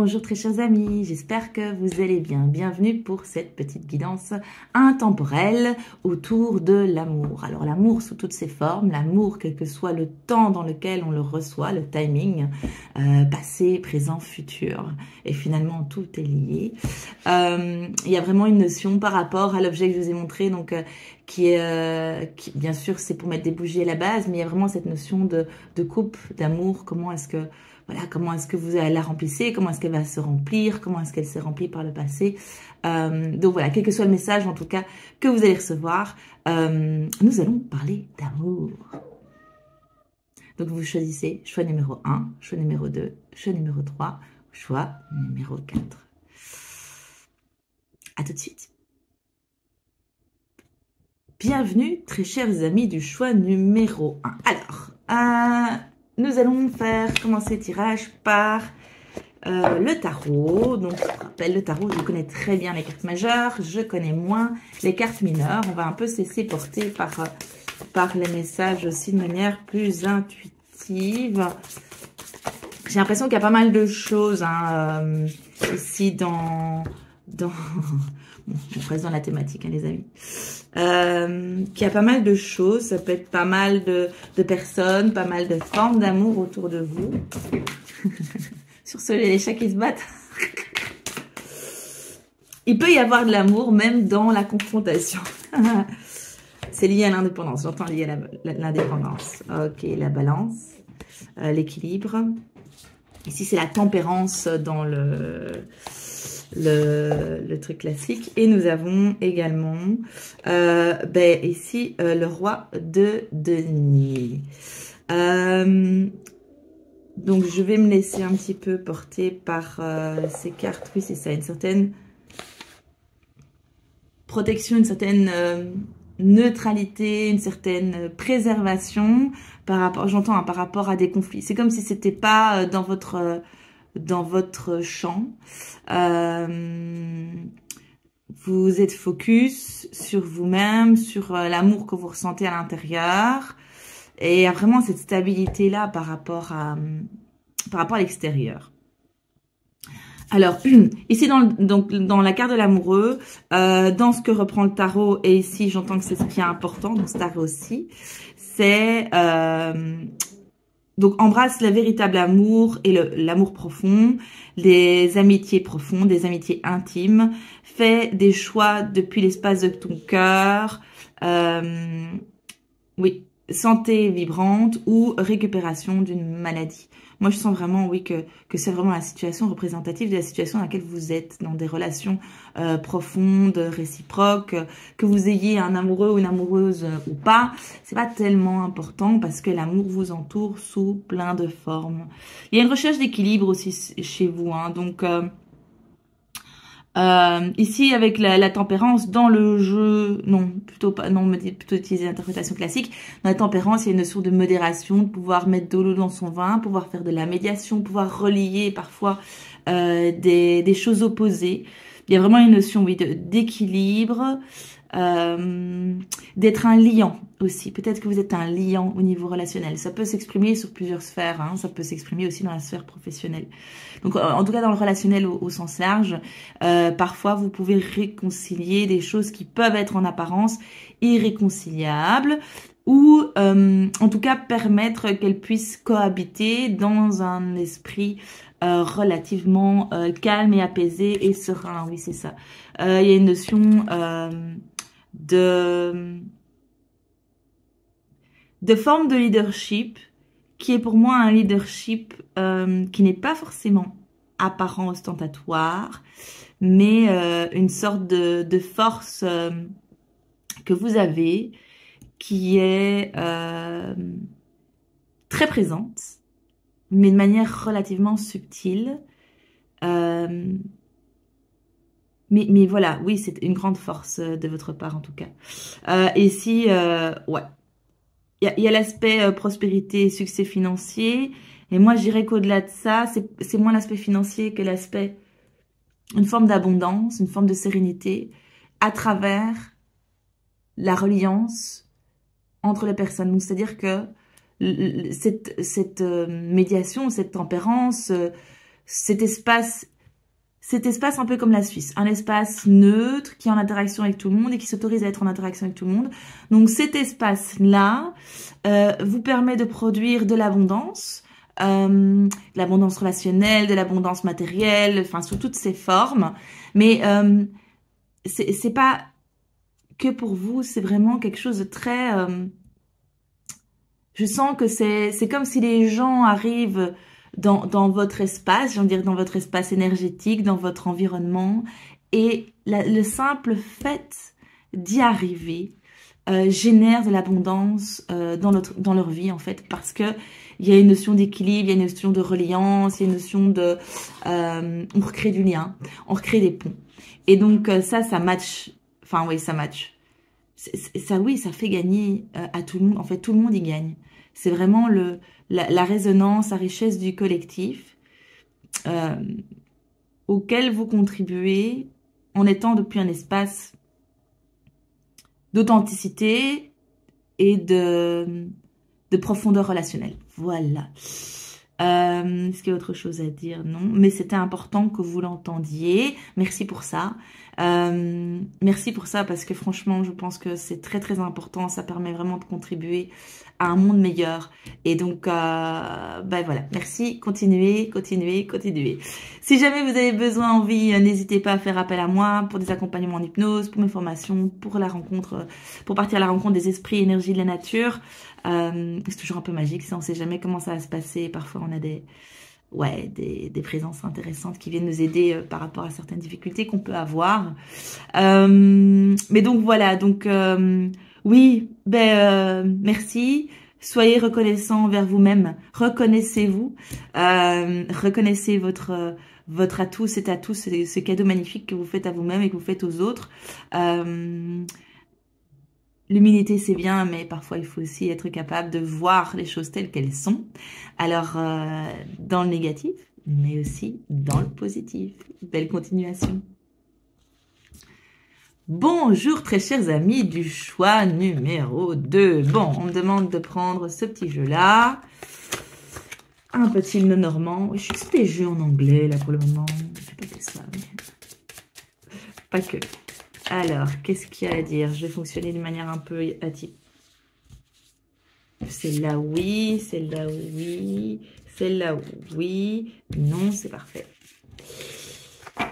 Bonjour très chers amis, j'espère que vous allez bien. Bienvenue pour cette petite guidance intemporelle autour de l'amour. Alors l'amour sous toutes ses formes, l'amour quel que soit le temps dans lequel on le reçoit, le timing, passé, présent, futur. Et finalement tout est lié. Il y a vraiment une notion par rapport à l'objet que je vous ai montré, donc qui bien sûr c'est pour mettre des bougies à la base, mais il y a vraiment cette notion de couple, d'amour, comment est-ce que vous la remplissez, comment est-ce qu'elle va se remplir, comment est-ce qu'elle s'est remplie par le passé. Donc voilà, quel que soit le message en tout cas que vous allez recevoir, nous allons parler d'amour. Donc vous choisissez choix numéro 1, choix numéro 2, choix numéro 3, choix numéro 4. À tout de suite. Bienvenue très chers amis du choix numéro 1. Alors, nous allons commencer le tirage par le tarot. Donc, je vous rappelle, le tarot, je connais très bien les cartes majeures, je connais moins les cartes mineures. On va un peu se laisser porter par les messages aussi de manière plus intuitive. J'ai l'impression qu'il y a pas mal de choses ici on reste dans la thématique, les amis. Qu'il y a pas mal de choses, ça peut être pas mal de personnes, pas mal de formes d'amour autour de vous. Sur ce, les chats qui se battent. Il peut y avoir de l'amour même dans la confrontation. C'est lié à l'indépendance, j'entends lié à l'indépendance. Ok, la balance, l'équilibre. Ici, c'est la tempérance dans le truc classique. Et nous avons également ici le roi de denier. Donc je vais me laisser un petit peu porter par ces cartes. Oui, c'est ça, une certaine protection, une certaine neutralité, une certaine préservation par rapport, j'entends, par rapport à des conflits. C'est comme si c'était pas dans votre champ. Vous êtes focus sur vous-même, sur l'amour que vous ressentez à l'intérieur. Et il y a vraiment cette stabilité-là par rapport à l'extérieur. Alors, ici dans la carte de l'amoureux, dans ce que reprend le tarot, et ici j'entends que c'est ce qui est important dans ce tarot-ci, c'est... donc, embrasse le véritable amour et l'amour profond, les amitiés profondes, des amitiés intimes. Fais des choix depuis l'espace de ton cœur. Oui, santé vibrante ou récupération d'une maladie. Moi, je sens vraiment, oui, que c'est vraiment la situation représentative de la situation dans laquelle vous êtes, dans des relations profondes, réciproques, que vous ayez un amoureux ou une amoureuse ou pas, c'est pas tellement important parce que l'amour vous entoure sous plein de formes. Il y a une recherche d'équilibre aussi chez vous, donc... ici avec la tempérance dans le jeu, plutôt utiliser l'interprétation classique. Dans la tempérance, il y a une notion de modération, de pouvoir mettre de l'eau dans son vin, pouvoir faire de la médiation, pouvoir relier parfois des choses opposées. Il y a vraiment une notion, oui, d'équilibre, d'être un liant aussi. Peut-être que vous êtes un liant au niveau relationnel. Ça peut s'exprimer sur plusieurs sphères, ça peut s'exprimer aussi dans la sphère professionnelle. Donc, en tout cas, dans le relationnel au sens large, parfois, vous pouvez réconcilier des choses qui peuvent être en apparence irréconciliables ou, en tout cas, permettre qu'elles puissent cohabiter dans un esprit relativement calme et apaisé et serein. Oui, c'est ça. Il y a une notion de forme de leadership qui est pour moi un leadership qui n'est pas forcément apparent, ostentatoire, mais une sorte de force que vous avez qui est très présente, mais de manière relativement subtile. Mais voilà, oui, c'est une grande force de votre part en tout cas. Ici, ouais. Il y a l'aspect prospérité et succès financier. Et moi, je dirais qu'au-delà de ça, c'est moins l'aspect financier que l'aspect, une forme d'abondance, une forme de sérénité à travers la reliance entre les personnes. Donc, c'est-à-dire que cette médiation, cette tempérance, cet espace cet espace un peu comme la Suisse, un espace neutre qui est en interaction avec tout le monde et qui s'autorise à être en interaction avec tout le monde. Donc cet espace-là vous permet de produire de l'abondance relationnelle, de l'abondance matérielle, enfin sous toutes ses formes. Mais c'est pas que pour vous, c'est vraiment quelque chose de très... je sens que c'est comme si les gens arrivent dans votre espace, j'ai envie de dire dans votre espace énergétique, dans votre environnement, et le simple fait d'y arriver génère de l'abondance dans leur vie en fait, parce que il y a une notion d'équilibre, il y a une notion de reliance, il y a une notion de on recrée du lien, on recrée des ponts, et donc ça match, enfin oui ça match. Ça, oui, ça fait gagner à tout le monde. En fait, tout le monde y gagne. C'est vraiment la résonance, la richesse du collectif auquel vous contribuez en étant depuis un espace d'authenticité et de profondeur relationnelle. Voilà. Est-ce qu'il y a autre chose à dire? Non, mais c'était important que vous l'entendiez. Merci pour ça. Merci pour ça parce que franchement, je pense que c'est très très important. Ça permet vraiment de contribuer à un monde meilleur. Et donc, ben voilà. Merci. Continuez, continuez, continuez. Si jamais vous avez besoin, envie, n'hésitez pas à faire appel à moi pour des accompagnements en hypnose, pour mes formations, pour la rencontre, pour partir à la rencontre des esprits, énergies de la nature. C'est toujours un peu magique, ça, on sait jamais comment ça va se passer. Parfois, on a des présences intéressantes qui viennent nous aider par rapport à certaines difficultés qu'on peut avoir. Mais donc voilà, donc oui, merci. Soyez reconnaissants envers vous-même. Reconnaissez-vous, reconnaissez votre atout, cet atout, ce cadeau magnifique que vous faites à vous-même et que vous faites aux autres. L'humilité, c'est bien, mais parfois, il faut aussi être capable de voir les choses telles qu'elles sont. Alors, dans le négatif, mais aussi dans le positif. Belle continuation. Bonjour, très chers amis du choix numéro 2. Bon, on me demande de prendre ce petit jeu-là. Un petit hymne normand. Je suis sur des jeux en anglais, là, pour le moment. Je sais pas que ça, mais... Pas que... Alors, qu'est-ce qu'il y a à dire? Je vais fonctionner d'une manière un peu atypique. Celle-là, oui. Celle-là, oui. Celle-là, oui. Non, c'est parfait.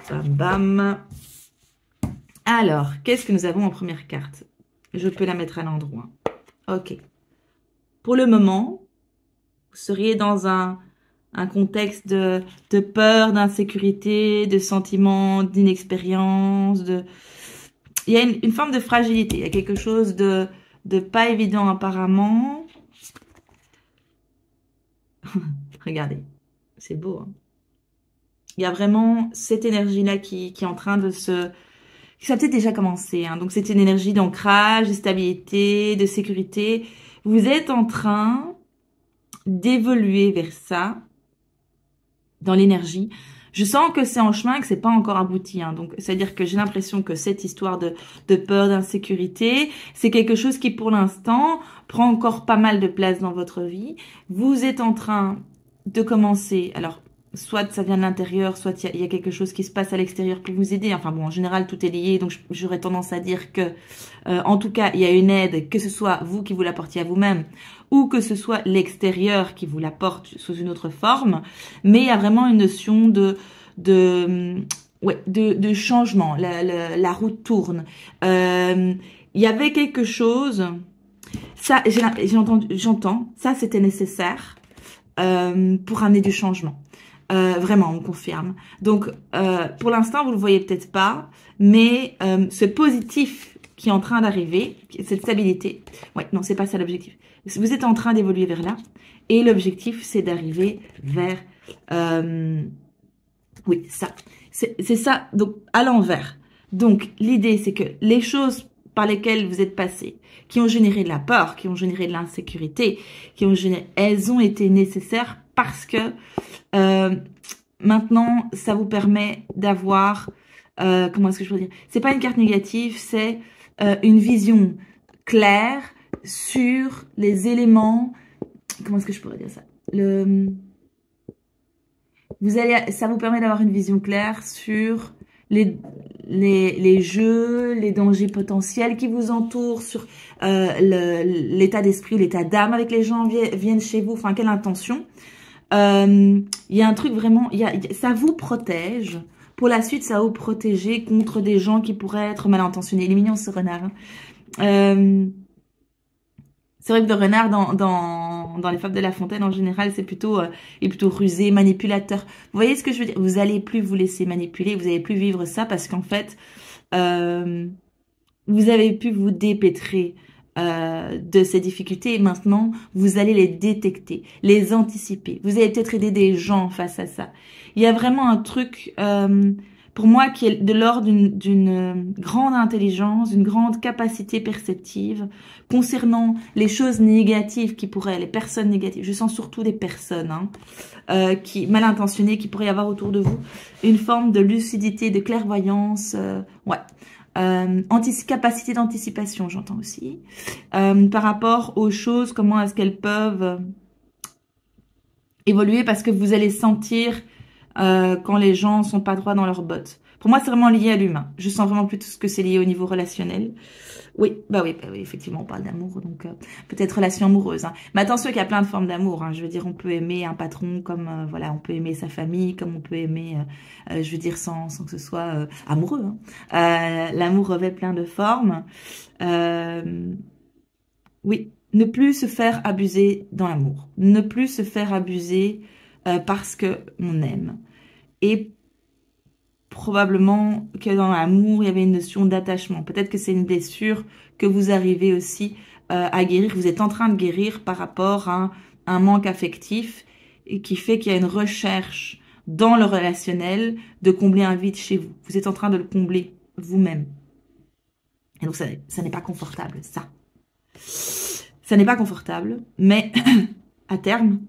Bam, bam. Alors, qu'est-ce que nous avons en première carte? Je peux la mettre à l'endroit. Ok. Pour le moment, vous seriez dans un contexte de peur, d'insécurité, de sentiment d'inexpérience, il y a une forme de fragilité, il y a quelque chose de pas évident apparemment. Regardez, c'est beau. Hein, il y a vraiment cette énergie-là qui est en train de ça a peut-être déjà commencé. Hein, donc c'est une énergie d'ancrage, de stabilité, de sécurité. Vous êtes en train d'évoluer vers ça dans l'énergie. Je sens que c'est en chemin, que c'est pas encore abouti. Hein. Donc, c'est-à-dire que j'ai l'impression que cette histoire de peur, d'insécurité, c'est quelque chose qui, pour l'instant, prend encore pas mal de place dans votre vie. Vous êtes en train de commencer. Alors, soit ça vient de l'intérieur, soit il y a quelque chose qui se passe à l'extérieur pour vous aider. Enfin bon, en général, tout est lié. Donc, j'aurais tendance à dire que, en tout cas, il y a une aide, que ce soit vous qui vous l'apportiez à vous-même, ou que ce soit l'extérieur qui vous l'apporte sous une autre forme, mais il y a vraiment une notion de changement, la roue tourne. Il y avait quelque chose, ça j'entends, ça c'était nécessaire pour amener du changement. Vraiment, on confirme. Donc, pour l'instant, vous le voyez peut-être pas, mais ce positif qui est en train d'arriver, cette stabilité, ouais, non, c'est pas ça l'objectif. Vous êtes en train d'évoluer vers là, et l'objectif, c'est d'arriver vers, oui, ça. C'est ça, donc, à l'envers. Donc, l'idée, c'est que les choses par lesquelles vous êtes passé, qui ont généré de la peur, qui ont généré de l'insécurité, elles ont été nécessaires parce que maintenant, ça vous permet d'avoir, comment est-ce que je peux dire? C'est pas une carte négative, c'est une vision claire sur les éléments, comment est-ce que je pourrais dire ça? ça vous permet d'avoir une vision claire sur les jeux, les dangers potentiels qui vous entourent, sur l'état d'esprit ou l'état d'âme avec les gens viennent chez vous, enfin, quelle intention. Il y a un truc vraiment, ça vous protège. Pour la suite, ça va vous protéger contre des gens qui pourraient être mal intentionnés. Il est mignon ce renard. Hein. C'est vrai que le renard dans les fables de La Fontaine en général, c'est plutôt il est plutôt rusé, manipulateur. Vous voyez ce que je veux dire? Vous allez plus vous laisser manipuler, vous allez plus vivre ça parce qu'en fait vous avez pu vous dépêtrer de ces difficultés et maintenant vous allez les détecter, les anticiper. Vous allez peut-être aider des gens face à ça. Il y a vraiment un truc pour moi qui est de l'ordre d'une grande intelligence, d'une grande capacité perceptive concernant les choses négatives qui pourraient, les personnes négatives. Je sens surtout des personnes qui mal intentionnées qui pourraient y avoir autour de vous. Une forme de lucidité, de clairvoyance, ouais. Capacité d'anticipation, j'entends aussi. Par rapport aux choses, comment est-ce qu'elles peuvent évoluer parce que vous allez sentir quand les gens sont pas droits dans leurs bottes. Pour moi, c'est vraiment lié à l'humain. Je sens vraiment plutôt que c'est lié au niveau relationnel. Oui, bah oui, effectivement, on parle d'amour, donc peut-être relation amoureuse. Hein. Mais attention qu'il y a plein de formes d'amour. Hein. Je veux dire, on peut aimer un patron comme, voilà, on peut aimer sa famille, comme on peut aimer, je veux dire, sans que ce soit amoureux. Hein. L'amour revêt plein de formes. Oui, ne plus se faire abuser dans l'amour. Ne plus se faire abuser parce que on aime. Et probablement que dans l'amour, il y avait une notion d'attachement. Peut-être que c'est une blessure que vous arrivez aussi à guérir. Vous êtes en train de guérir par rapport à un manque affectif et qui fait qu'il y a une recherche dans le relationnel de combler un vide chez vous. Vous êtes en train de le combler vous-même. Et donc, ça n'est pas confortable, ça. Ça n'est pas confortable, mais à terme,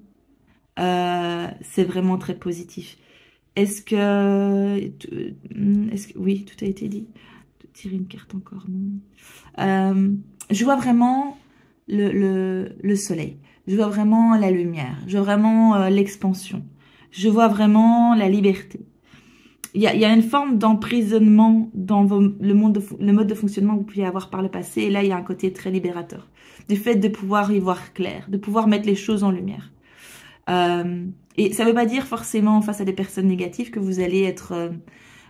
c'est vraiment très positif. Est-ce que oui, tout a été dit. Tirer une carte encore, non. Je vois vraiment le soleil. Je vois vraiment la lumière. Je vois vraiment l'expansion. Je vois vraiment la liberté. Il y a une forme d'emprisonnement dans le mode de fonctionnement que vous pouviez avoir par le passé. Et là, il y a un côté très libérateur. Du fait de pouvoir y voir clair, de pouvoir mettre les choses en lumière. Et ça ne veut pas dire forcément face à des personnes négatives que vous allez être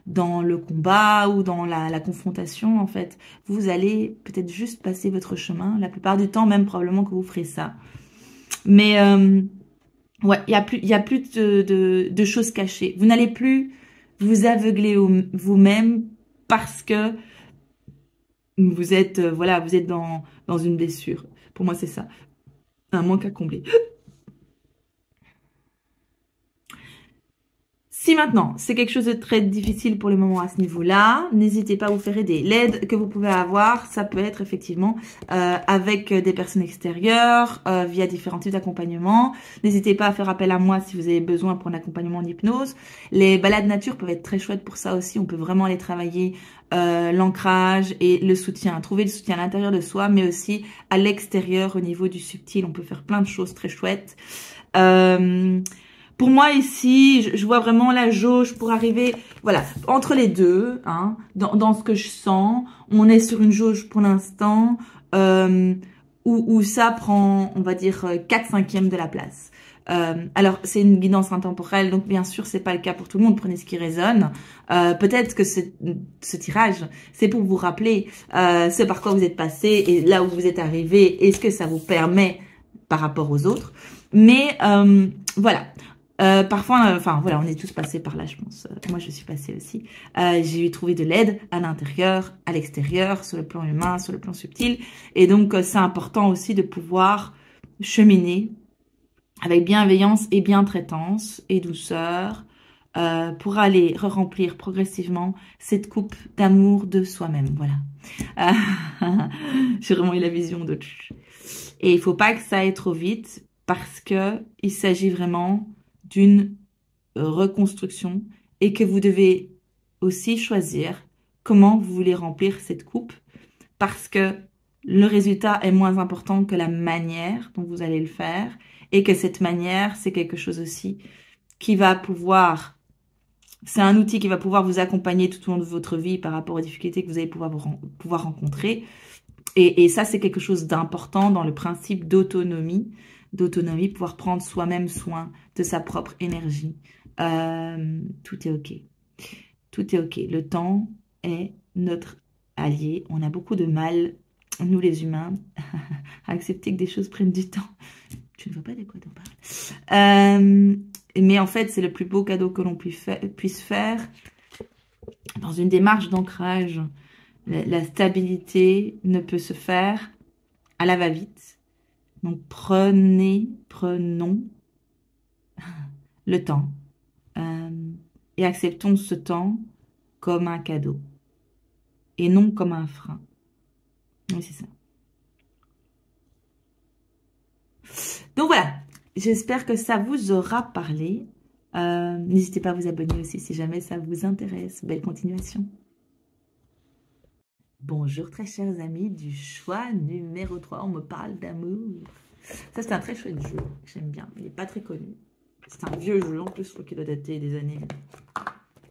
dans le combat ou dans la confrontation. En fait, vous allez peut-être juste passer votre chemin. La plupart du temps, même probablement que vous ferez ça. Mais ouais, il y a plus de choses cachées. Vous n'allez plus vous aveugler vous-même parce que vous êtes voilà, vous êtes dans une blessure. Pour moi, c'est ça, un manque à combler. Si maintenant, c'est quelque chose de très difficile pour le moment à ce niveau-là, n'hésitez pas à vous faire aider. L'aide que vous pouvez avoir, ça peut être effectivement avec des personnes extérieures, via différents types d'accompagnement. N'hésitez pas à faire appel à moi si vous avez besoin pour un accompagnement en hypnose. Les balades nature peuvent être très chouettes pour ça aussi. On peut vraiment aller travailler l'ancrage et le soutien. Trouver le soutien à l'intérieur de soi, mais aussi à l'extérieur au niveau du subtil. On peut faire plein de choses très chouettes. Pour moi ici, je vois vraiment la jauge pour arriver, voilà, entre les deux, hein, dans ce que je sens. On est sur une jauge pour l'instant où ça prend, on va dire, 4/5 de la place. Alors, c'est une guidance intemporelle, donc bien sûr, c'est pas le cas pour tout le monde. Prenez ce qui résonne. Peut-être que ce tirage, c'est pour vous rappeler ce par quoi vous êtes passé et là où vous êtes arrivé et ce que ça vous permet par rapport aux autres. Mais voilà. Parfois, enfin voilà, on est tous passés par là, je pense. Moi, je suis passée aussi. J'ai trouvé de l'aide à l'intérieur, à l'extérieur, sur le plan humain, sur le plan subtil. Et donc, c'est important aussi de pouvoir cheminer avec bienveillance et bientraitance et douceur pour aller remplir progressivement cette coupe d'amour de soi-même. Voilà. J'ai vraiment eu la vision de... Et il faut pas que ça aille trop vite parce que il s'agit vraiment d'une reconstruction et que vous devez aussi choisir comment vous voulez remplir cette coupe parce que le résultat est moins important que la manière dont vous allez le faire et que cette manière, c'est quelque chose aussi qui va pouvoir, c'est un outil qui va pouvoir vous accompagner tout au long de votre vie par rapport aux difficultés que vous allez pouvoir rencontrer. Et ça, c'est quelque chose d'important dans le principe d'autonomie, pouvoir prendre soi-même soin de sa propre énergie. Tout est OK. Tout est OK. Le temps est notre allié. On a beaucoup de mal, nous les humains, à accepter que des choses prennent du temps. Tu ne vois pas de quoi t'en parles. Mais en fait, c'est le plus beau cadeau que l'on puisse faire dans une démarche d'ancrage. La stabilité ne peut se faire à la va-vite. Donc, prenons le temps et acceptons ce temps comme un cadeau et non comme un frein. Oui, c'est ça. Donc, voilà. J'espère que ça vous aura parlé. N'hésitez pas à vous abonner aussi si jamais ça vous intéresse. Belle continuation. Bonjour très chers amis du choix numéro 3, on me parle d'amour. Ça c'est un très chouette jeu, j'aime bien, il n'est pas très connu. C'est un vieux jeu en plus, je crois qu'il doit dater des années.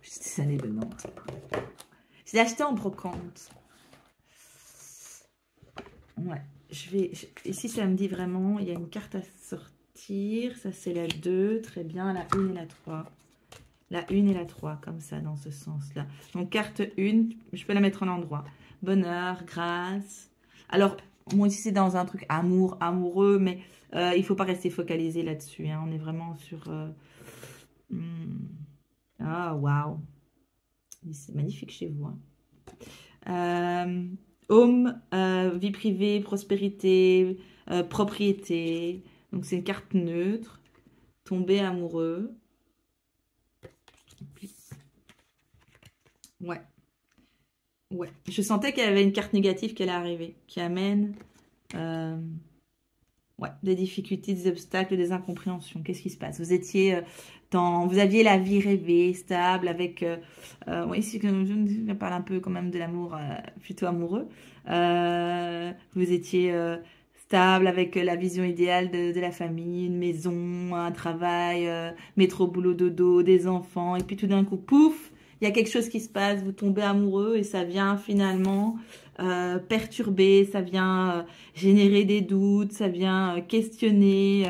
Des années de Nantes. Je l'ai acheté en brocante. Ouais, ici ça me dit vraiment, il y a une carte à sortir, ça c'est la 2, très bien, la 1 et la 3. La 1 et la 3, comme ça, dans ce sens-là. Donc, carte 1, je peux la mettre en endroit. Bonheur, grâce. Alors, moi ici, c'est dans un truc amoureux, mais il ne faut pas rester focalisé là-dessus. Hein. On est vraiment sur... Ah, waouh. C'est magnifique chez vous. Hein. Home, vie privée, prospérité, propriété. Donc, c'est une carte neutre. Tomber amoureux. Ouais. Ouais. Je sentais qu'il y avait une carte négative qui allait arriver, qui amène des difficultés, des obstacles, des incompréhensions. Qu'est-ce qui se passe? Vous étiez vous aviez la vie rêvée, stable, avec... oui, je parle un peu quand même de l'amour plutôt amoureux. Vous étiez stable avec la vision idéale de la famille, une maison, un travail, métro, boulot, dodo, des enfants. Et puis tout d'un coup, pouf, il y a quelque chose qui se passe, vous tombez amoureux et ça vient finalement perturber, ça vient générer des doutes, ça vient questionner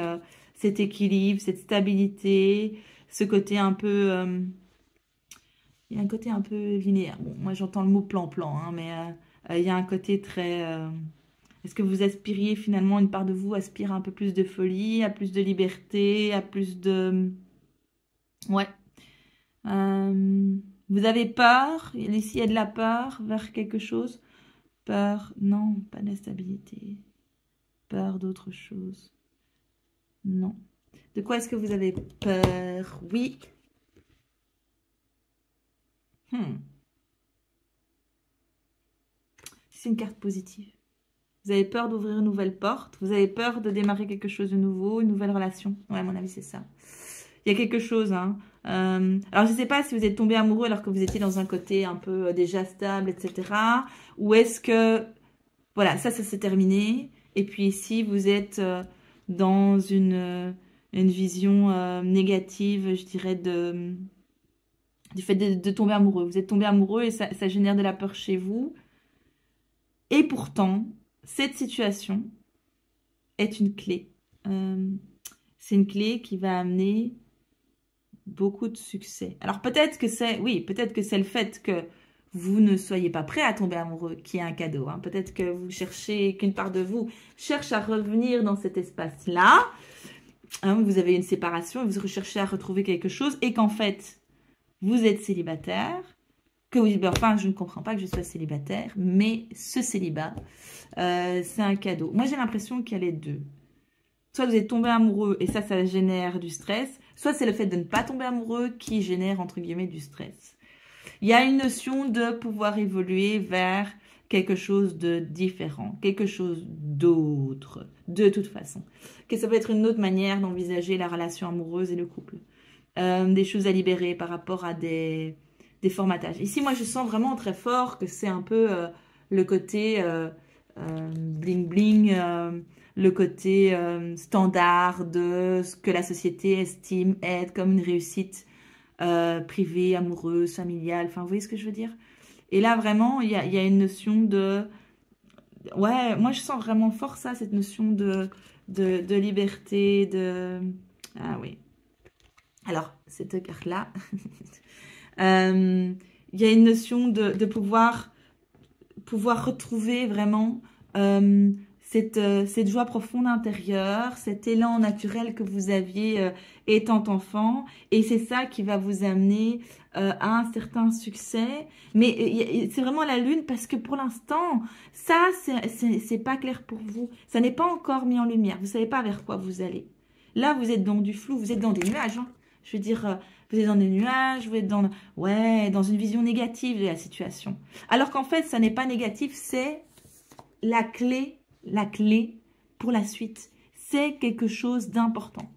cet équilibre, cette stabilité, ce côté un peu... il y a un côté un peu linéaire. Bon, moi j'entends le mot plan-plan, hein, mais il y a un côté très... Est-ce que vous aspiriez finalement, une part de vous aspire à un peu plus de folie, à plus de liberté, à plus de... Ouais. Vous avez peur, ici il y a de la peur vers quelque chose. Peur, non, pas de la stabilité. Peur d'autre chose. Non. De quoi est-ce que vous avez peur? Oui. C'est une carte positive. Vous avez peur d'ouvrir une nouvelle porte. Vous avez peur de démarrer quelque chose de nouveau, une nouvelle relation. Ouais, à mon avis, c'est ça. Il y a quelque chose, hein. Alors, je ne sais pas si vous êtes tombé amoureux alors que vous étiez dans un côté un peu déjà stable, etc. Ou est-ce que, voilà, ça s'est terminé. Et puis ici, vous êtes dans une vision négative, je dirais, du fait de tomber amoureux. Vous êtes tombé amoureux et ça génère de la peur chez vous. Et pourtant, cette situation est une clé. C'est une clé qui va amener beaucoup de succès. Alors peut-être que c'est, oui, peut-être que c'est le fait que vous ne soyez pas prêt à tomber amoureux qui est un cadeau. Hein. Peut-être que vous cherchez, qu'une part de vous cherche à revenir dans cet espace-là. Hein, vous avez une séparation, vous recherchez à retrouver quelque chose et qu'en fait, vous êtes célibataire. Que oui, enfin, je ne comprends pas que je sois célibataire, mais ce célibat, c'est un cadeau. Moi, j'ai l'impression qu'il y a les deux. Soit vous êtes tombé amoureux et ça génère du stress, soit c'est le fait de ne pas tomber amoureux qui génère, entre guillemets, du stress. Il y a une notion de pouvoir évoluer vers quelque chose de différent, quelque chose d'autre, de toute façon. Que ça peut être une autre manière d'envisager la relation amoureuse et le couple. Des choses à libérer par rapport à des formatages. Ici, moi, je sens vraiment très fort que c'est un peu le côté bling bling, le côté standard de ce que la société estime être comme une réussite privée, amoureuse, familiale. Enfin, vous voyez ce que je veux dire? Et là, vraiment, il y a une notion de... Ouais, moi, je sens vraiment fort ça, cette notion de liberté, de... Ah oui. Alors, cette carte-là, il y a une notion de pouvoir retrouver vraiment cette joie profonde intérieure, cet élan naturel que vous aviez étant enfant. Et c'est ça qui va vous amener à un certain succès. Mais c'est vraiment la lune parce que pour l'instant, ça, c'est pas clair pour vous. Ça n'est pas encore mis en lumière. Vous savez pas vers quoi vous allez. Là, vous êtes dans du flou, vous êtes dans des nuages. Hein. Je veux dire, vous êtes dans des nuages, vous êtes dans une vision négative de la situation. Alors qu'en fait, ça n'est pas négatif, c'est la clé pour la suite. C'est quelque chose d'important.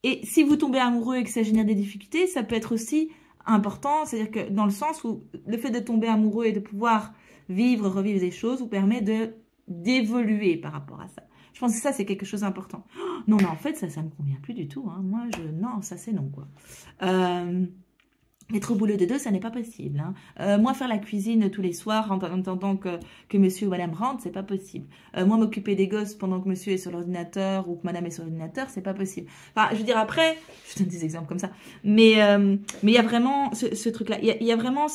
Et si vous tombez amoureux et que ça génère des difficultés, ça peut être aussi important. C'est-à-dire que dans le sens où le fait de tomber amoureux et de pouvoir revivre des choses vous permet d'évoluer par rapport à ça. Je pense que ça, c'est quelque chose d'important. Oh, non, mais en fait, ça me convient plus du tout. Hein. Moi, non, ça, c'est non, quoi. Être au boulot de deux, ça n'est pas possible. Hein. Moi, faire la cuisine tous les soirs en attendant que monsieur ou madame rentre, c'est pas possible. Moi, m'occuper des gosses pendant que monsieur est sur l'ordinateur ou que madame est sur l'ordinateur, c'est pas possible. Enfin, je veux dire, après, je donne des exemples comme ça. Mais il y a vraiment ce truc-là. Il y a vraiment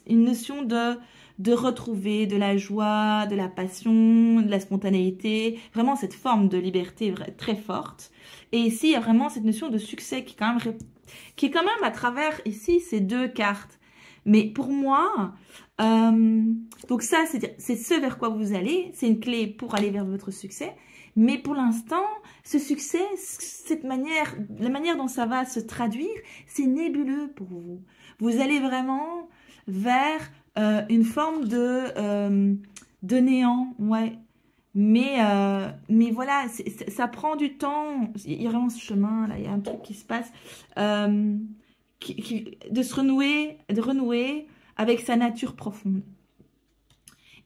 une notion de retrouver de la joie, de la passion, de la spontanéité, vraiment cette forme de liberté très forte. Et ici, il y a vraiment cette notion de succès qui est quand même à travers ici ces deux cartes. Mais pour moi, donc ça, c'est ce vers quoi vous allez, c'est une clé pour aller vers votre succès. Mais pour l'instant, ce succès, la manière dont ça va se traduire, c'est nébuleux pour vous. Vous allez vraiment vers une forme de néant, ouais. Mais voilà, ça prend du temps. Il y a vraiment ce chemin, là, il y a un truc qui se passe. De renouer avec sa nature profonde.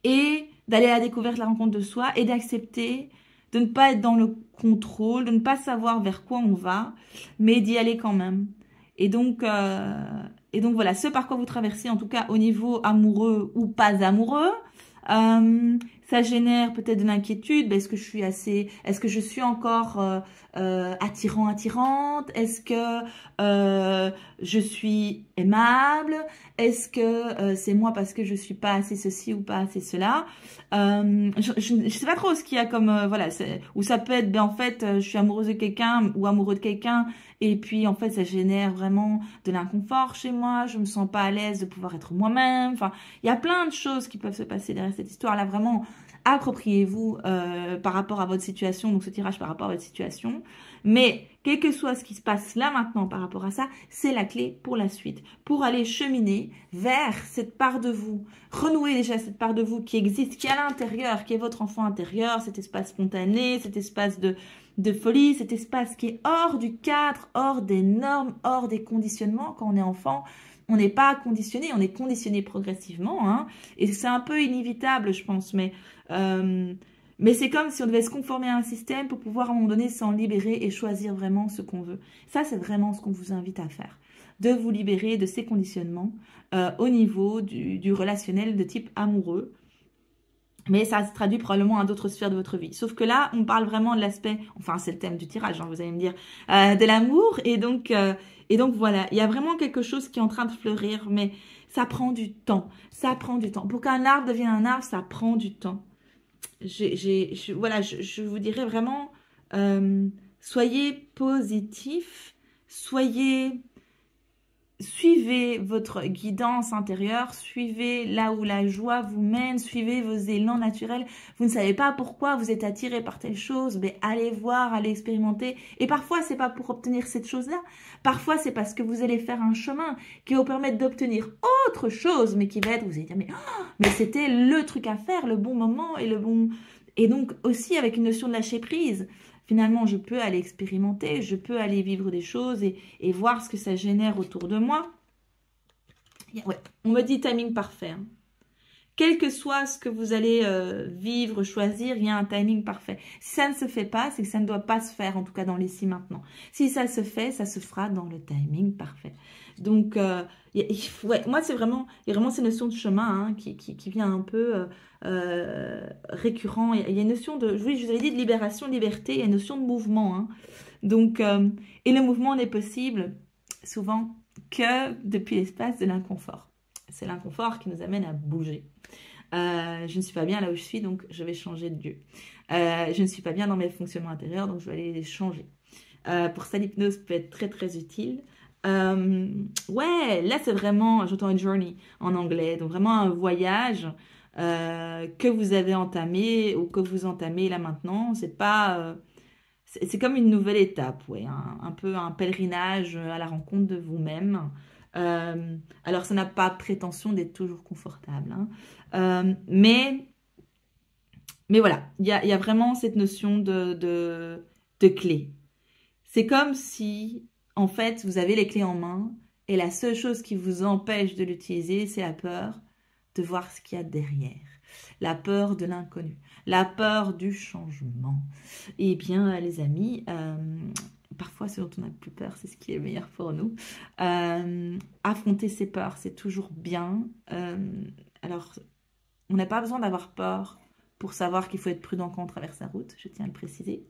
Et d'aller à la découverte, la rencontre de soi et d'accepter de ne pas être dans le contrôle, de ne pas savoir vers quoi on va, mais d'y aller quand même. Et donc voilà, ce par quoi vous traversez, en tout cas au niveau amoureux ou pas amoureux, ça génère peut-être de l'inquiétude. Est-ce que je suis encore attirante? Est-ce que je suis aimable? Est-ce que c'est moi parce que je suis pas assez ceci ou pas assez cela? Je sais pas trop ce qu'il y a comme voilà, ou ça peut être en fait je suis amoureuse de quelqu'un ou amoureux de quelqu'un et puis en fait ça génère vraiment de l'inconfort chez moi, je me sens pas à l'aise de pouvoir être moi-même. Enfin, il y a plein de choses qui peuvent se passer derrière cette histoire là. Vraiment, appropriez-vous par rapport à votre situation, donc ce tirage par rapport à votre situation. Mais quel que soit ce qui se passe là maintenant par rapport à ça, c'est la clé pour la suite, pour aller cheminer vers cette part de vous, renouer déjà cette part de vous qui existe, qui est à l'intérieur, qui est votre enfant intérieur, cet espace spontané, cet espace de folie, cet espace qui est hors du cadre, hors des normes, hors des conditionnements. Quand on est enfant, on n'est pas conditionné, on est conditionné progressivement, hein, et c'est un peu inévitable, je pense, mais c'est comme si on devait se conformer à un système pour pouvoir à un moment donné s'en libérer et choisir vraiment ce qu'on veut. Ça, c'est vraiment ce qu'on vous invite à faire, de vous libérer de ces conditionnements au niveau du relationnel de type amoureux. Mais ça se traduit probablement à d'autres sphères de votre vie. Sauf que là, on parle vraiment de l'aspect, enfin c'est le thème du tirage, hein, vous allez me dire, de l'amour. Et donc voilà, il y a vraiment quelque chose qui est en train de fleurir, mais ça prend du temps. Ça prend du temps. Pour qu'un arbre devienne un arbre, ça prend du temps. Voilà, je vous dirais vraiment, soyez positif, suivez votre guidance intérieure, suivez là où la joie vous mène, suivez vos élans naturels. Vous ne savez pas pourquoi vous êtes attiré par telle chose, mais allez voir, allez expérimenter. Et parfois, c'est pas pour obtenir cette chose-là. Parfois, c'est parce que vous allez faire un chemin qui va vous permettre d'obtenir autre chose, mais qui va être, vous allez dire, mais c'était le truc à faire, le bon moment et le bon... Et donc aussi avec une notion de lâcher prise. Finalement, je peux aller expérimenter, je peux aller vivre des choses et voir ce que ça génère autour de moi. Ouais, on me dit timing parfait. Hein. Quel que soit ce que vous allez vivre, choisir, il y a un timing parfait. Si ça ne se fait pas, c'est que ça ne doit pas se faire, en tout cas dans l'ici maintenant. Si ça se fait, ça se fera dans le timing parfait. Donc, ouais, moi, c'est vraiment, il y a vraiment ces notions de chemin hein, qui vient un peu récurrent. Il y a une notion de, oui, je vous avais dit de libération, de liberté, il y a une notion de mouvement. Hein. Donc, et le mouvement n'est possible souvent que depuis l'espace de l'inconfort. C'est l'inconfort qui nous amène à bouger. Je ne suis pas bien là où je suis, donc je vais changer de lieu. Je ne suis pas bien dans mes fonctionnements intérieurs, donc je vais aller les changer. Pour ça, l'hypnose peut être très très utile. Ouais, là c'est vraiment, j'entends une journey en anglais, donc vraiment un voyage que vous avez entamé ou que vous entamez là maintenant. C'est pas, c'est comme une nouvelle étape, ouais, un peu un pèlerinage à la rencontre de vous-même. Alors ça n'a pas prétention d'être toujours confortable, hein. Mais voilà, il y a vraiment cette notion de clé. C'est comme si, en fait, vous avez les clés en main et la seule chose qui vous empêche de l'utiliser, c'est la peur de voir ce qu'il y a derrière. La peur de l'inconnu, la peur du changement. Eh bien, les amis, parfois ce dont on n'a plus peur, c'est ce qui est meilleur pour nous. Affronter ses peurs, c'est toujours bien. Alors, on n'a pas besoin d'avoir peur pour savoir qu'il faut être prudent quand on traverse la route, je tiens à le préciser.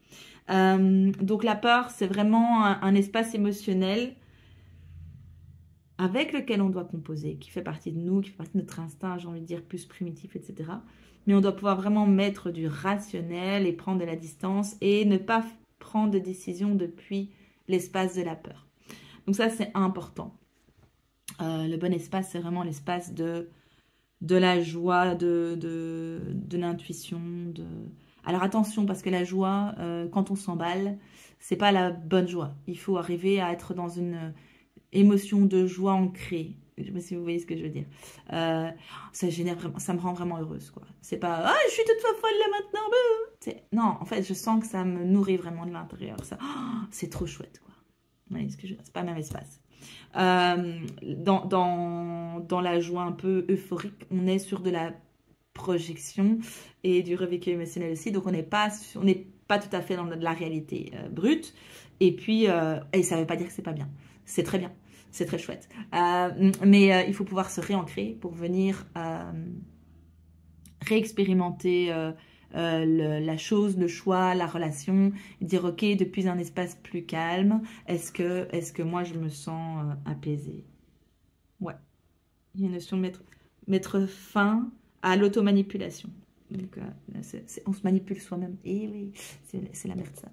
Donc la peur, c'est vraiment un espace émotionnel avec lequel on doit composer, qui fait partie de nous, qui fait partie de notre instinct, j'ai envie de dire, plus primitif, etc. Mais on doit pouvoir vraiment mettre du rationnel et prendre de la distance et ne pas prendre de décision depuis l'espace de la peur. Donc ça, c'est important. Le bon espace, c'est vraiment l'espace de la joie, de l'intuition. Alors attention, parce que la joie, quand on s'emballe, c'est pas la bonne joie. Il faut arriver à être dans une émotion de joie ancrée. Je sais pas si vous voyez ce que je veux dire. Ça génère vraiment, ça me rend vraiment heureuse, quoi. C'est pas, ah, je suis toute folle là maintenant. Non, en fait, je sens que ça me nourrit vraiment de l'intérieur. Ça, c'est trop chouette, quoi. Vous voyez ce que je veux dire? C'est pas le même espace. Dans la joie un peu euphorique, on est sur de la projection et du revécu émotionnel aussi, donc on n'est pas tout à fait dans de la réalité brute, et puis et ça ne veut pas dire que c'est pas bien, c'est très bien, c'est très chouette, mais il faut pouvoir se réancrer pour venir réexpérimenter la chose, le choix, la relation, et dire ok, depuis un espace plus calme, est-ce que moi je me sens apaisée? Ouais, il y a une notion de mettre fin à l'automanipulation. Donc, on se manipule soi-même. Et oui, c'est la merde ça.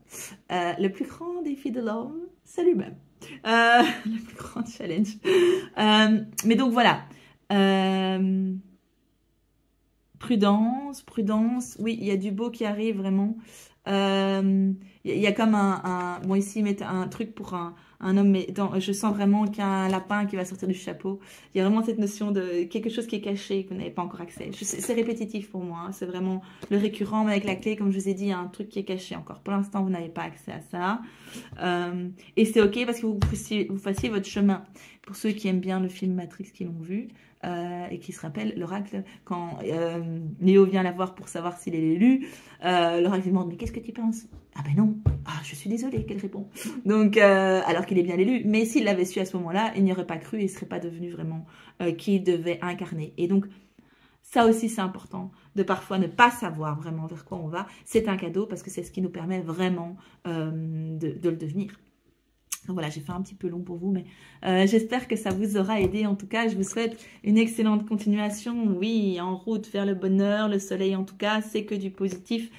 Le plus grand défi de l'homme, c'est lui-même. Le plus grand challenge. Mais donc voilà. Prudence, prudence. Oui, il y a du beau qui arrive vraiment. Il y a comme bon, ici, ils mettent un truc pour un homme, mais je sens vraiment qu'il y a un lapin qui va sortir du chapeau. Il y a vraiment cette notion de quelque chose qui est caché, que vous n'avez pas encore accès. C'est répétitif pour moi, hein. C'est vraiment le récurrent, mais avec la clé, comme je vous ai dit, il y a un truc qui est caché encore. Pour l'instant, vous n'avez pas accès à ça. Et c'est ok parce que vous fassiez votre chemin. Pour ceux qui aiment bien le film Matrix, qui l'ont vu, et qui se rappellent l'oracle, quand Néo vient la voir pour savoir s'il est l'élu, l'oracle lui demande, mais qu'est-ce que tu penses? Ah ben non, ah je suis désolée, qu'elle répond. Donc, alors qu'il est bien l'élu, mais s'il l'avait su à ce moment-là, il n'y aurait pas cru, il ne serait pas devenu vraiment qui il devait incarner. Et donc, ça aussi c'est important, de parfois ne pas savoir vraiment vers quoi on va. C'est un cadeau parce que c'est ce qui nous permet vraiment de le devenir. Donc voilà, j'ai fait un petit peu long pour vous, mais j'espère que ça vous aura aidé. En tout cas, je vous souhaite une excellente continuation. Oui, en route vers le bonheur, le soleil en tout cas, c'est que du positif.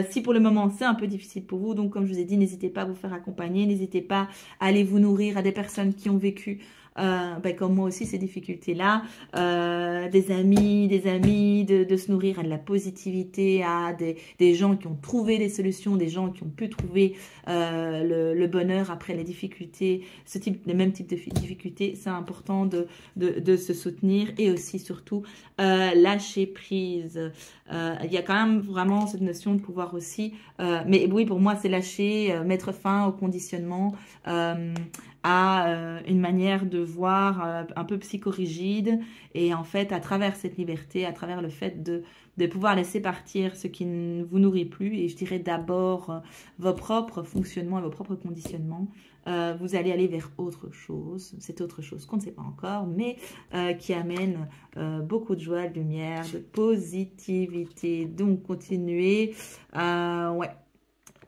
Si pour le moment, c'est un peu difficile pour vous, donc comme je vous ai dit, n'hésitez pas à vous faire accompagner, n'hésitez pas à aller vous nourrir à des personnes qui ont vécu comme moi aussi ces difficultés-là, des amis, de se nourrir à de la positivité, à des gens qui ont trouvé des solutions, des gens qui ont pu trouver le bonheur après les difficultés, les mêmes types de difficultés. C'est important de se soutenir et aussi surtout lâcher prise. Il y a quand même vraiment cette notion de pouvoir aussi, mais oui, pour moi c'est lâcher, mettre fin au conditionnement, à une manière de voir un peu psychorigide. Et en fait, à travers cette liberté, à travers le fait de pouvoir laisser partir ce qui ne vous nourrit plus, et je dirais d'abord vos propres fonctionnements et vos propres conditionnements, vous allez aller vers autre chose, cette autre chose qu'on ne sait pas encore, mais qui amène beaucoup de joie, de lumière, de positivité. Donc, continuez. Ouais.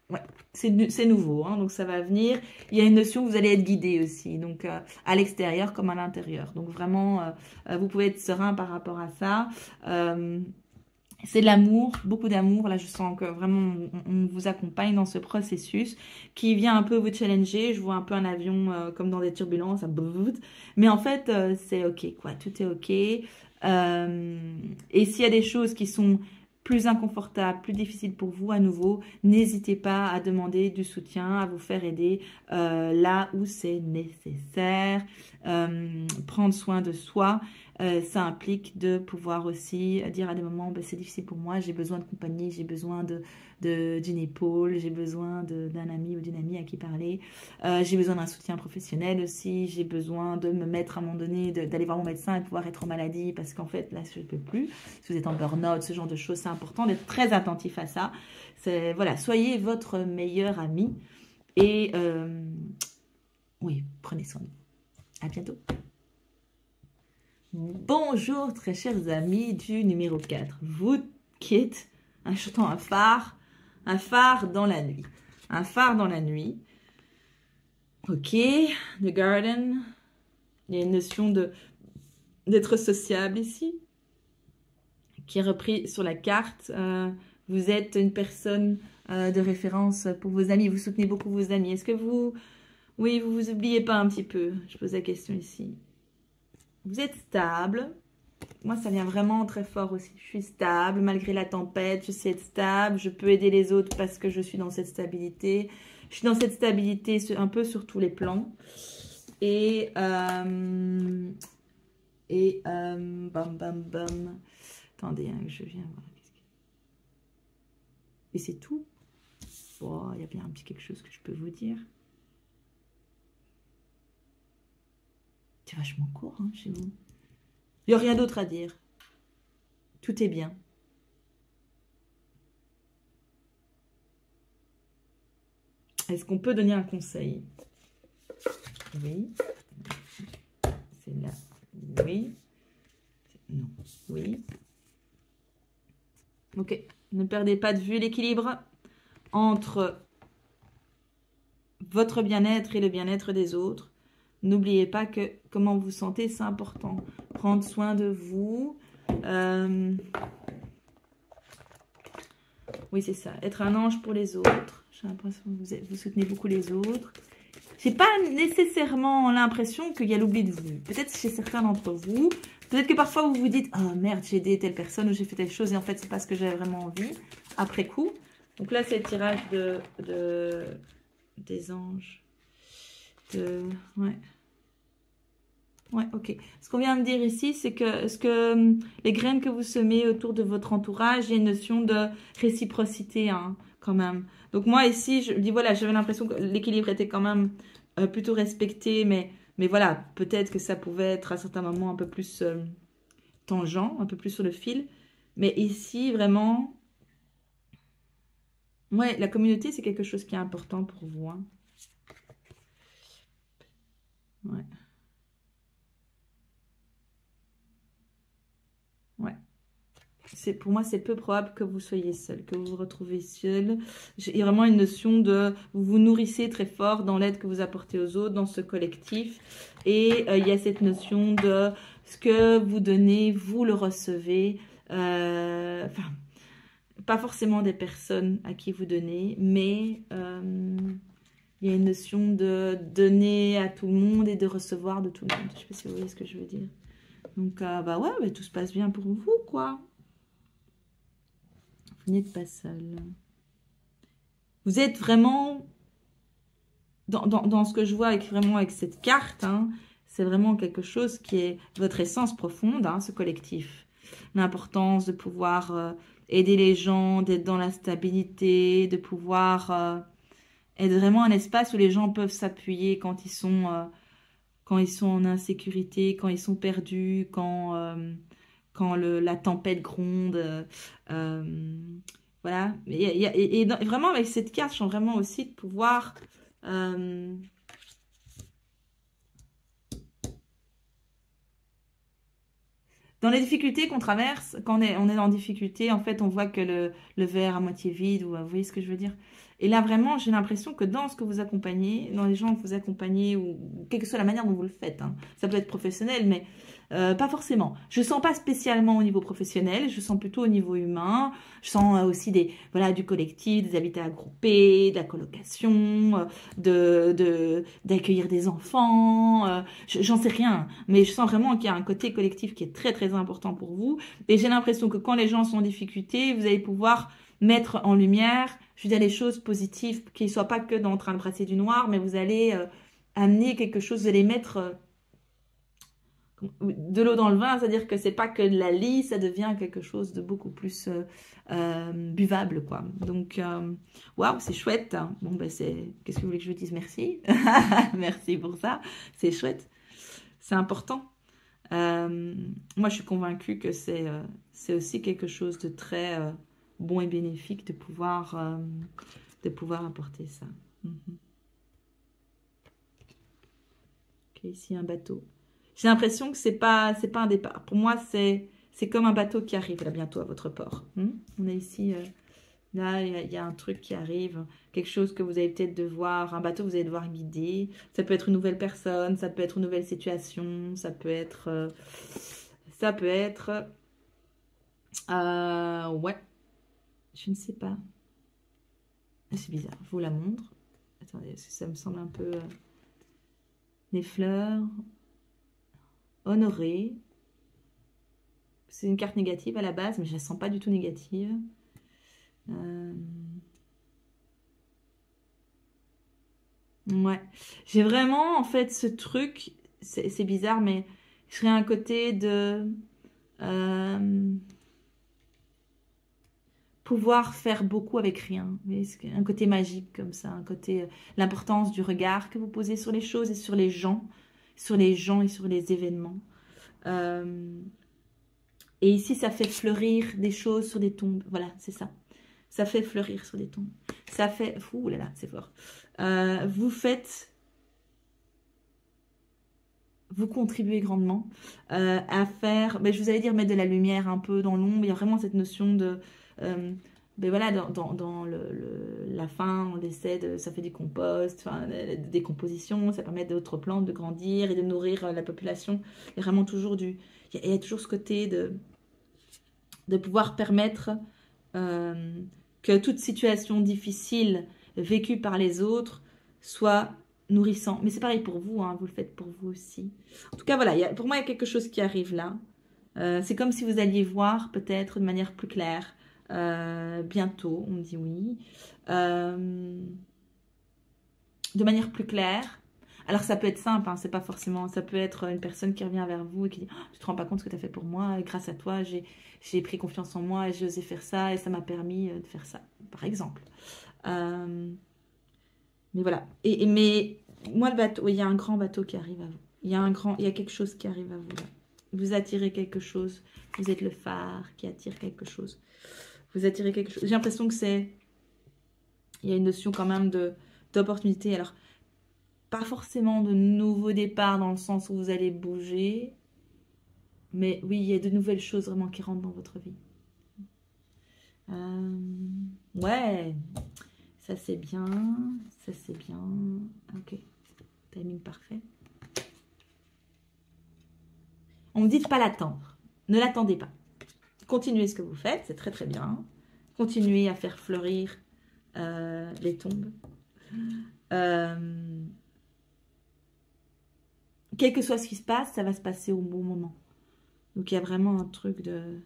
Ouais, c'est nouveau, hein, donc ça va venir. Il y a une notion que vous allez être guidé aussi, donc à l'extérieur comme à l'intérieur. Donc vraiment, vous pouvez être serein par rapport à ça. C'est de l'amour, beaucoup d'amour. Là, je sens que vraiment, on vous accompagne dans ce processus qui vient un peu vous challenger. Je vois un peu un avion comme dans des turbulences, ça bout. Mais en fait, c'est OK, quoi. Tout est OK. Et s'il y a des choses qui sont plus inconfortables, plus difficiles pour vous, à nouveau, n'hésitez pas à demander du soutien, à vous faire aider là où c'est nécessaire. Prendre soin de soi. Ça implique de pouvoir aussi dire à des moments, ben, c'est difficile pour moi, j'ai besoin de compagnie, j'ai besoin d'une épaule, j'ai besoin d'un ami ou d'une amie à qui parler, j'ai besoin d'un soutien professionnel aussi, j'ai besoin de me mettre à un moment donné, d'aller voir mon médecin et de pouvoir être en maladie parce qu'en fait, là, je ne peux plus. Si vous êtes en burn-out, ce genre de choses, c'est important d'être très attentif à ça. Voilà, soyez votre meilleur ami et oui, prenez soin de vous. À bientôt. Bonjour très chers amis du numéro 4. Vous qui êtes achetant un phare dans la nuit. Un phare dans la nuit. Ok, The Garden. Il y a une notion d'être sociable ici qui est repris sur la carte. Vous êtes une personne de référence pour vos amis. Vous soutenez beaucoup vos amis. Est-ce que vous vous oubliez pas un petit peu? Je pose la question ici. Vous êtes stable. Moi, ça vient vraiment très fort aussi. Je suis stable, malgré la tempête, je sais être stable. Je peux aider les autres parce que je suis dans cette stabilité. Je suis dans cette stabilité un peu sur tous les plans. Et bam, bam, bam. Attendez, hein, je viens voir. Et c'est tout. Oh, il y a bien un petit quelque chose que je peux vous dire. C'est vachement court hein, chez vous. Il n'y a rien d'autre à dire. Tout est bien. Est-ce qu'on peut donner un conseil? Oui. C'est là. Oui. Non. Oui. Ok. Ne perdez pas de vue l'équilibre entre votre bien-être et le bien-être des autres. N'oubliez pas que comment vous vous sentez, c'est important. Prendre soin de vous. Oui, c'est ça. Être un ange pour les autres. J'ai l'impression que vous soutenez beaucoup les autres. J'ai pas nécessairement l'impression qu'il y a l'oubli de vous. Peut-être chez certains d'entre vous. Peut-être que parfois vous vous dites « Oh merde, j'ai aidé telle personne ou j'ai fait telle chose et en fait, c'est pas ce que j'avais vraiment envie. » Après coup. Donc là, c'est le tirage des anges. Ouais. Ouais, ok. Ce qu'on vient de dire ici, c'est que les graines que vous semez autour de votre entourage, il y a une notion de réciprocité, hein, quand même. Donc moi ici, je dis voilà, j'avais l'impression que l'équilibre était quand même plutôt respecté, mais voilà, peut-être que ça pouvait être à certains moments un peu plus tangent, un peu plus sur le fil. Mais ici, vraiment, ouais, la communauté, c'est quelque chose qui est important pour vous, hein. Ouais. Ouais. Pour moi, c'est peu probable que vous soyez seul, que vous vous retrouvez seul. Il y a vraiment une notion de... Vous vous nourrissez très fort dans l'aide que vous apportez aux autres, dans ce collectif. Et il y a cette notion de ce que vous donnez, vous le recevez. Enfin, pas forcément des personnes à qui vous donnez, mais il y a une notion de donner à tout le monde et de recevoir de tout le monde. Je ne sais pas si vous voyez ce que je veux dire. Donc, bah ouais, mais tout se passe bien pour vous, quoi. Vous n'êtes pas seul. Vous êtes vraiment, dans ce que je vois avec cette carte, hein, c'est vraiment quelque chose qui est votre essence profonde, hein, ce collectif. L'importance de pouvoir aider les gens, d'être dans la stabilité, de pouvoir être vraiment un espace où les gens peuvent s'appuyer quand ils sont en insécurité, quand ils sont perdus, quand la tempête gronde. Voilà. Vraiment, avec cette carte, je sens vraiment aussi de pouvoir... dans les difficultés qu'on traverse, quand on est en difficulté, en fait, on voit que le verre à moitié vide, ou vous voyez ce que je veux dire? Et là, vraiment, j'ai l'impression que dans ce que vous accompagnez, dans les gens que vous accompagnez, ou quelle que soit la manière dont vous le faites, hein, ça peut être professionnel, mais pas forcément. Je sens pas spécialement au niveau professionnel, je sens plutôt au niveau humain. Je sens aussi voilà, du collectif, des habitats groupés, de la colocation, d'accueillir des enfants. J'en sais rien, mais je sens vraiment qu'il y a un côté collectif qui est très très important pour vous. Et j'ai l'impression que quand les gens sont en difficulté, vous allez pouvoir mettre en lumière, je veux dire, les choses positives, qui ne soient pas que en train de brasser du noir, mais vous allez amener quelque chose, vous allez mettre de l'eau dans le vin, c'est-à-dire que c'est pas que de la lie, ça devient quelque chose de beaucoup plus buvable, quoi. Donc, waouh, c'est chouette. Bon, ben qu'est-ce que vous voulez que je vous dise? Merci. Merci pour ça. C'est chouette. C'est important. Moi, je suis convaincue que c'est aussi quelque chose de très bon et bénéfique de pouvoir apporter ça. Ok, ici, un bateau. J'ai l'impression que c'est pas un départ. Pour moi, c'est comme un bateau qui arrive là bientôt à votre port. On est ici, là, il y a un truc qui arrive, quelque chose que vous allez peut-être devoir, un bateau que vous allez devoir guider. Ça peut être une nouvelle personne, ça peut être une nouvelle situation, ça peut être, ouais, je ne sais pas. C'est bizarre, je vous la montre. Attendez, parce que ça me semble un peu... les fleurs... Honoré. C'est une carte négative à la base, mais je la sens pas du tout négative. Ouais. J'ai vraiment, en fait, ce truc, c'est bizarre, mais je serais un côté de pouvoir faire beaucoup avec rien. Mais un côté magique comme ça, un côté, l'importance du regard que vous posez sur les choses et sur les gens et sur les événements. Et ici, ça fait fleurir des choses sur des tombes. Voilà, c'est ça. Ça fait fleurir sur des tombes. Ça fait... Ouh là là, c'est fort. Vous contribuez grandement à faire... Ben, je vous allais dire mettre de la lumière un peu dans l'ombre. Il y a vraiment cette notion de... ben voilà, dans la fin, on décède, ça fait du compost, enfin, des décompositions, ça permet d'autres plantes de grandir et de nourrir la population. Il y a vraiment toujours il y a toujours ce côté de pouvoir permettre que toute situation difficile vécue par les autres soit nourrissant. Mais c'est pareil pour vous, hein, vous le faites pour vous aussi. En tout cas, voilà, pour moi, il y a quelque chose qui arrive là. C'est comme si vous alliez voir peut-être de manière plus claire bientôt, on me dit oui. De manière plus claire. Alors ça peut être simple, hein, c'est pas forcément, ça peut être une personne qui revient vers vous et qui dit oh, tu te rends pas compte ce que tu as fait pour moi, et grâce à toi j'ai pris confiance en moi et j'ai osé faire ça et ça m'a permis de faire ça, par exemple. Mais voilà. Mais moi le bateau, il y a un grand bateau qui arrive à vous. Il y a quelque chose qui arrive à vous là. Vous attirez quelque chose. Vous êtes le phare qui attire quelque chose. Vous attirez quelque chose. J'ai l'impression que il y a une notion quand même d'opportunité. Alors pas forcément de nouveau départ dans le sens où vous allez bouger. Mais oui, il y a de nouvelles choses vraiment qui rentrent dans votre vie. Ouais, ça c'est bien. Ça c'est bien. Ok, timing parfait. On me dit de pas l'attendre. Ne l'attendez pas. Continuez ce que vous faites, c'est très très bien. Continuez à faire fleurir les tombes. Quel que soit ce qui se passe, ça va se passer au bon moment. Donc il y a vraiment un truc de...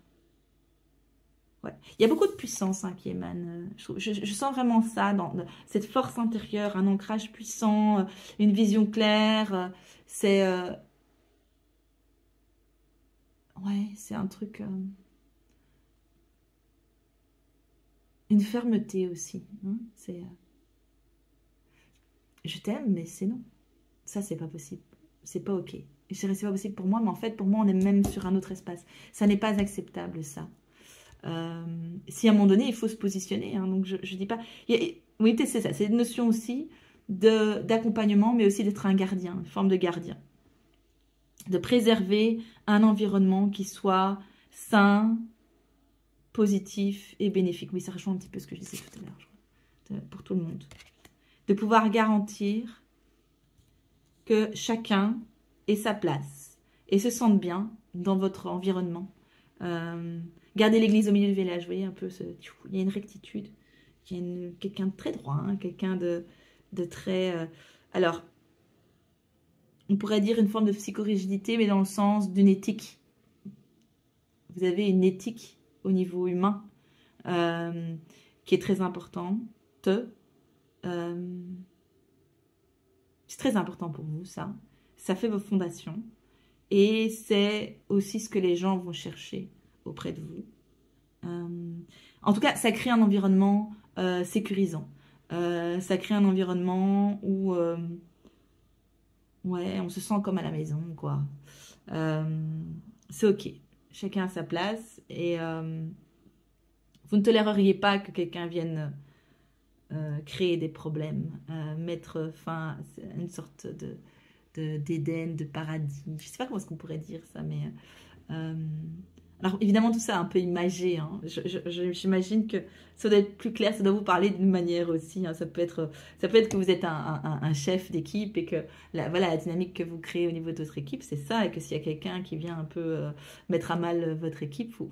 Ouais. Il y a beaucoup de puissance qui émane. Je sens vraiment ça, dans cette force intérieure, un ancrage puissant, une vision claire. C'est... ouais, c'est un truc... une fermeté aussi. Hein, c'est... je t'aime, mais c'est non. Ça, c'est pas possible. C'est pas OK. Je dirais c'est pas possible pour moi, mais en fait, pour moi, on est même sur un autre espace. Ça n'est pas acceptable, ça. Si à un moment donné, il faut se positionner. Hein, donc, je dis pas... oui, c'est ça. C'est une notion aussi d'accompagnement, mais aussi d'être un gardien, une forme de gardien. De préserver un environnement qui soit sain, positif et bénéfique. Oui, ça rejoint un petit peu ce que je disais tout à l'heure, pour tout le monde. De pouvoir garantir que chacun ait sa place et se sente bien dans votre environnement. Gardez l'église au milieu du village, vous voyez un peu, il y a une rectitude, il y a quelqu'un de très droit, hein, quelqu'un de très... alors, on pourrait dire une forme de psychorigidité, mais dans le sens d'une éthique. Vous avez une éthique au niveau humain qui est très importante. C'est très important pour vous, ça. Ça fait vos fondations. Et c'est aussi ce que les gens vont chercher auprès de vous. En tout cas, ça crée un environnement sécurisant. Ça crée un environnement où ouais, on se sent comme à la maison, quoi. C'est OK. Chacun a sa place. Et vous ne toléreriez pas que quelqu'un vienne créer des problèmes, mettre fin à une sorte d'Éden, de paradis. Je ne sais pas comment est-ce qu'on pourrait dire ça, mais... alors évidemment tout ça est un peu imagé, hein. J'imagine que ça doit être plus clair, ça doit vous parler d'une manière aussi, hein. Ça peut être que vous êtes un chef d'équipe et que voilà, la dynamique que vous créez au niveau de votre équipe, c'est ça, et que s'il y a quelqu'un qui vient un peu mettre à mal votre équipe, vous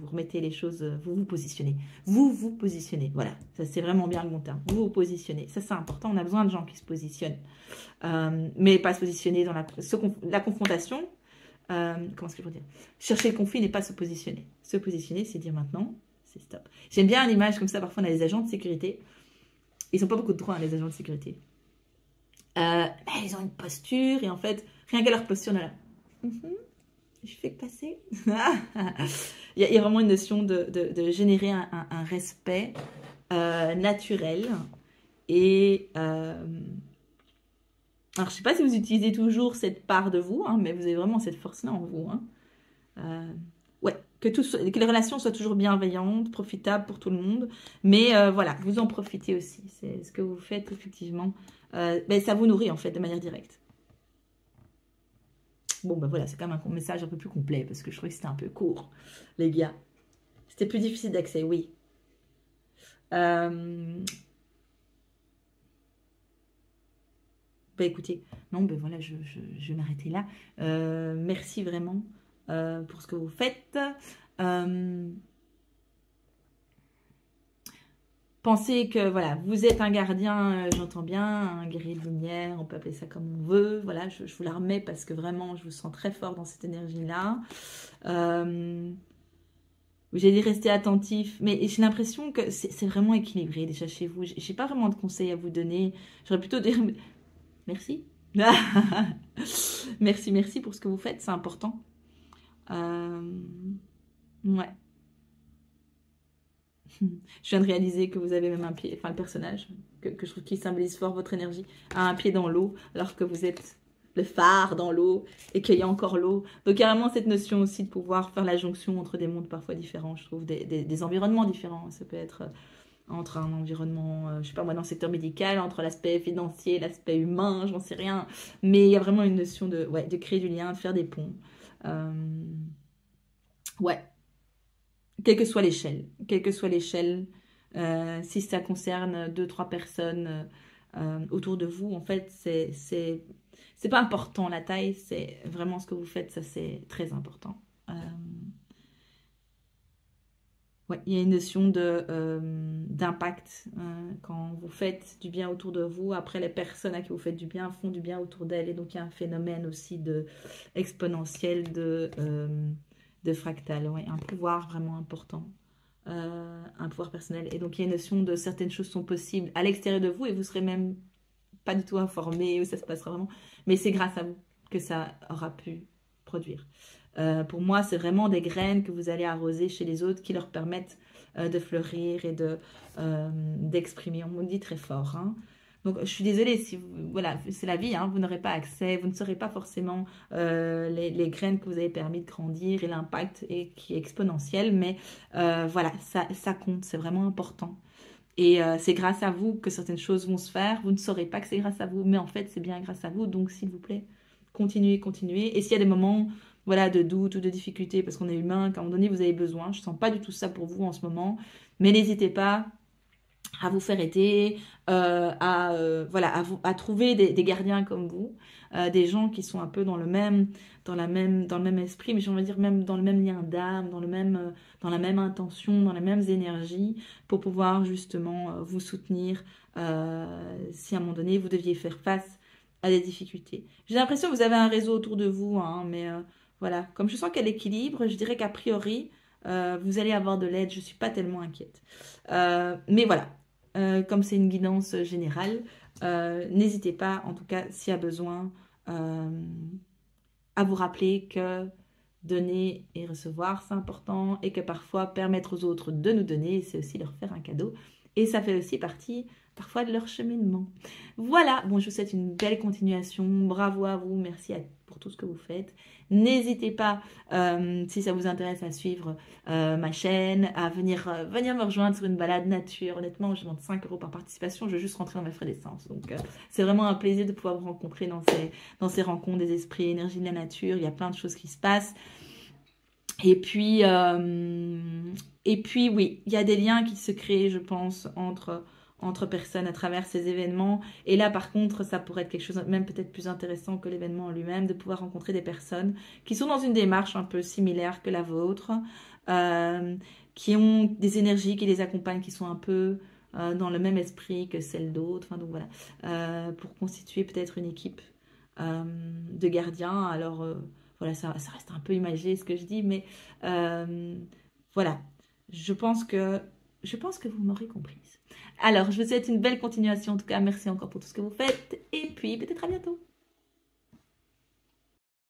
remettez les choses, vous vous positionnez. Vous vous positionnez, voilà, ça c'est vraiment bien le bon terme, vous vous positionnez, ça c'est important, on a besoin de gens qui se positionnent, mais pas se positionner dans la confrontation. Comment est-ce que je veux dire? Chercher le conflit n'est pas se positionner. Se positionner, c'est dire maintenant, c'est stop. J'aime bien l'image comme ça, parfois on a des agents de sécurité. Ils n'ont pas beaucoup de droits, hein, les agents de sécurité. Mais ils ont une posture, et en fait, rien qu'à leur posture, on est là. Je fais que passer. Il y a vraiment une notion de générer un respect naturel et... alors, je ne sais pas si vous utilisez toujours cette part de vous, hein, mais vous avez vraiment cette force-là en vous. Hein. Ouais, que les relations soient toujours bienveillantes, profitables pour tout le monde. Mais voilà, vous en profitez aussi. C'est ce que vous faites, effectivement. Ben, ça vous nourrit, en fait, de manière directe. Bon, ben voilà, c'est quand même un message un peu plus complet, parce que je trouvais que c'était un peu court, les gars. C'était plus difficile d'accès, oui. Bah écoutez, non, ben voilà, je vais m'arrêter là. Merci vraiment pour ce que vous faites. Pensez que voilà, vous êtes un gardien, j'entends bien, un guerrier de lumière, on peut appeler ça comme on veut. Voilà, je vous la remets parce que vraiment, je vous sens très fort dans cette énergie-là. J'ai dit rester attentif, mais j'ai l'impression que c'est vraiment équilibré déjà chez vous. J'ai pas vraiment de conseils à vous donner. J'aurais plutôt dire merci. Merci pour ce que vous faites, c'est important. Ouais. Je viens de réaliser que vous avez même un pied, enfin le personnage, que je trouve qu'il symbolise fort votre énergie, a un pied dans l'eau, alors que vous êtes le phare dans l'eau et qu'il y a encore l'eau. Donc il y a vraiment cette notion aussi de pouvoir faire la jonction entre des mondes parfois différents, je trouve, des environnements différents. Ça peut être entre un environnement, je sais pas moi, dans le secteur médical, entre l'aspect financier, l'aspect humain, j'en sais rien. Mais il y a vraiment une notion de créer du lien, de faire des ponts. Ouais. Quelle que soit l'échelle, si ça concerne 2-3 personnes autour de vous, en fait, c'est pas important la taille, c'est vraiment ce que vous faites, ça c'est très important. Ouais, il y a une notion d'impact quand vous faites du bien autour de vous. Après, les personnes à qui vous faites du bien font du bien autour d'elles, et donc il y a un phénomène aussi exponentiel de fractal, ouais, un pouvoir vraiment important, un pouvoir personnel. Et donc il y a une notion de certaines choses sont possibles à l'extérieur de vous et vous serez même pas du tout informé où ça se passera vraiment. Mais c'est grâce à vous que ça aura pu produire. Pour moi, c'est vraiment des graines que vous allez arroser chez les autres qui leur permettent de fleurir et d'exprimer. On me dit très fort, hein. Donc, je suis désolée, si vous, voilà, c'est la vie, hein, vous n'aurez pas accès, vous ne saurez pas forcément les graines que vous avez permis de grandir et l'impact qui est exponentiel, mais voilà, ça compte, c'est vraiment important. Et c'est grâce à vous que certaines choses vont se faire. Vous ne saurez pas que c'est grâce à vous, mais en fait, c'est bien grâce à vous. Donc, s'il vous plaît, continuez, continuez. Et s'il y a des moments, voilà, de doute ou de difficulté, parce qu'on est humain, qu'à un moment donné, vous avez besoin, je ne sens pas du tout ça pour vous en ce moment, mais n'hésitez pas à vous faire aider, voilà, à trouver des gardiens comme vous, des gens qui sont un peu dans le même esprit, mais j'ai envie de dire même dans le même lien d'âme, dans la même intention, dans les mêmes énergies, pour pouvoir justement vous soutenir si à un moment donné vous deviez faire face à des difficultés. J'ai l'impression que vous avez un réseau autour de vous, hein, mais voilà, comme je sens qu'il y a l'équilibre, je dirais qu'a priori, vous allez avoir de l'aide, je ne suis pas tellement inquiète. Mais voilà, comme c'est une guidance générale, n'hésitez pas, en tout cas, s'il y a besoin, à vous rappeler que donner et recevoir, c'est important et que parfois permettre aux autres de nous donner, c'est aussi leur faire un cadeau. Et ça fait aussi partie parfois de leur cheminement. Voilà, bon, je vous souhaite une belle continuation. Bravo à vous, merci pour tout ce que vous faites. N'hésitez pas, si ça vous intéresse, à suivre ma chaîne, à venir me rejoindre sur une balade nature. Honnêtement, je demande 5 € par participation, je veux juste rentrer dans mes frais d'essence. Donc, c'est vraiment un plaisir de pouvoir vous rencontrer dans ces rencontres des esprits, énergie de la nature. Il y a plein de choses qui se passent. Et puis oui, il y a des liens qui se créent, je pense, entre personnes à travers ces événements. Et là, par contre, ça pourrait être quelque chose même peut-être plus intéressant que l'événement en lui-même, de pouvoir rencontrer des personnes qui sont dans une démarche un peu similaire que la vôtre, qui ont des énergies qui les accompagnent, qui sont un peu dans le même esprit que celles d'autres. Enfin, donc voilà, pour constituer peut-être une équipe de gardiens. Alors, voilà, ça reste un peu imagé ce que je dis, mais voilà, je pense que vous m'aurez comprise. Alors, je vous souhaite une belle continuation. En tout cas, merci encore pour tout ce que vous faites. Et puis, peut-être à bientôt.